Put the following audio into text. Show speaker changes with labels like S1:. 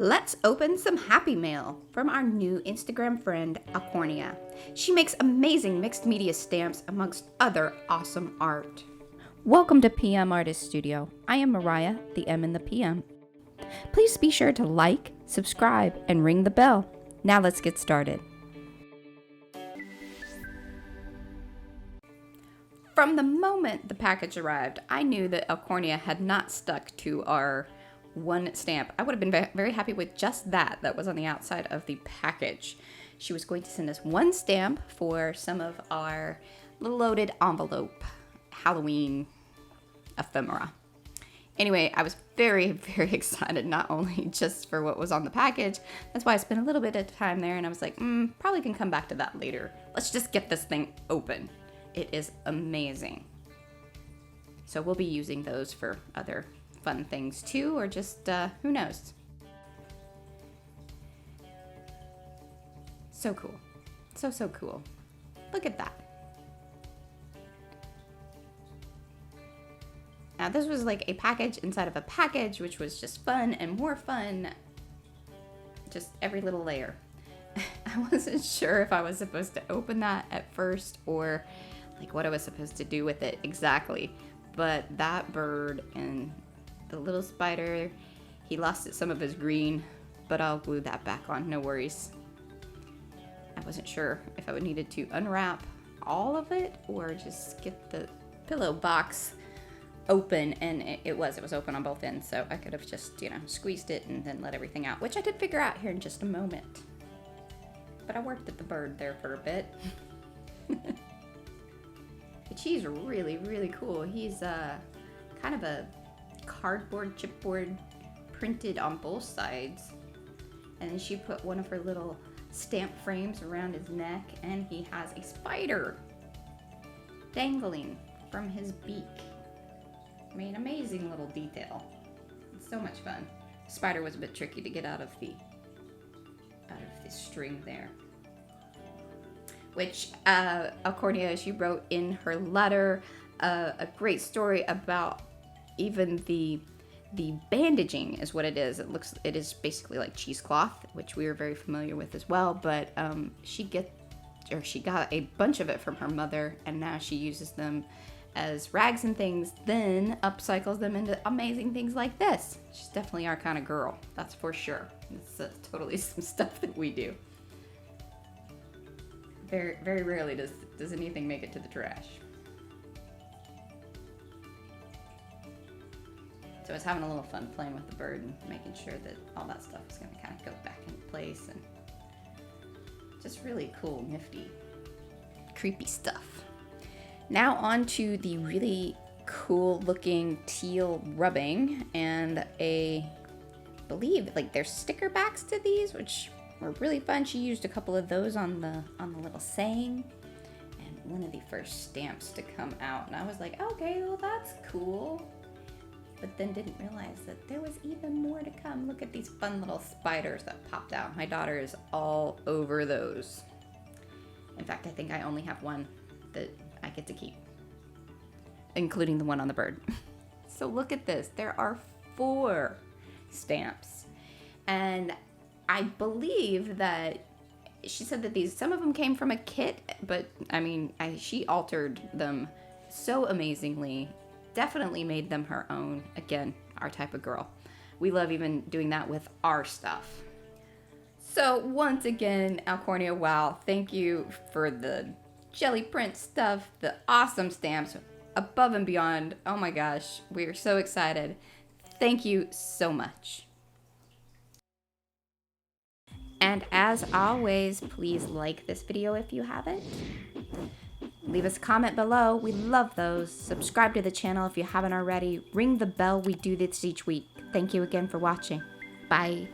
S1: Let's open some Happy Mail from our new Instagram friend, Alcornia. She makes amazing mixed media stamps amongst other awesome art. Welcome to PM Artist Studio. I am Mariah, the M in the PM. Please be sure to like, subscribe, and ring the bell. Now let's get started. From the moment the package arrived, I knew that Alcornia had not stuck to our one stamp. I would have been very happy with just that was on the outside of the package. She was going to send us one stamp for some of our loaded envelope Halloween ephemera. Anyway, I was very, very excited, not only just for what was on the package. That's why I spent a little bit of time there, and I was like, probably can come back to that later. Let's just get this thing open. It is amazing. So we'll be using those for other fun things too, or just, who knows. So cool. So cool. Look at that. Now this was like a package inside of a package, which was just fun and more fun. Just every little layer. I wasn't sure if I was supposed to open that at first or like what I was supposed to do with it exactly. But that bird and the little spider, he lost some of his green, but I'll glue that back on, no worries. I wasn't sure if I would needed to unwrap all of it or just get the pillow box open, and it was open on both ends, so I could have just, squeezed it and then let everything out, which I did figure out here in just a moment. But I worked at the bird there for a bit. But he's really, really cool. He's kind of a cardboard, chipboard, printed on both sides. And then she put one of her little stamp frames around his neck, and he has a spider dangling from his beak. I mean, amazing little detail. It's so much fun. The spider was a bit tricky to get out of the string there. Which Alcornia, she wrote in her letter a great story about even the bandaging is what it is. It is basically like cheesecloth, which we are very familiar with as well. But she got a bunch of it from her mother, and now she uses them as rags and things, then upcycles them into amazing things like this. She's definitely our kind of girl, that's for sure. It's totally some stuff that we do. Very, very rarely does anything make it to the trash. So I was having a little fun playing with the bird and making sure that all that stuff is going to kind of go back into place, and just really cool, nifty, creepy stuff. Now on to the really cool looking teal rubbing, and I believe like there's sticker backs to these, which were really fun. She used a couple of those on the little saying, and one of the first stamps to come out, and I was like, okay, well that's cool. But then didn't realize that there was even more to come. Look at these fun little spiders that popped out. My daughter is all over those. In fact, I think I only have one that I get to keep, including the one on the bird. So look at this. There are 4 stamps. And I believe that she said that some of them came from a kit, but I mean, she altered them so amazingly. Definitely made them her own. Again, our type of girl. We love even doing that with our stuff. So once again, Alcornia, wow, thank you for the jelly print stuff, the awesome stamps, above and beyond. Oh my gosh, we are so excited. Thank you so much. And as always, please like this video if you haven't. Leave us a comment below. We love those. Subscribe to the channel if you haven't already. Ring the bell. We do this each week. Thank you again for watching. Bye.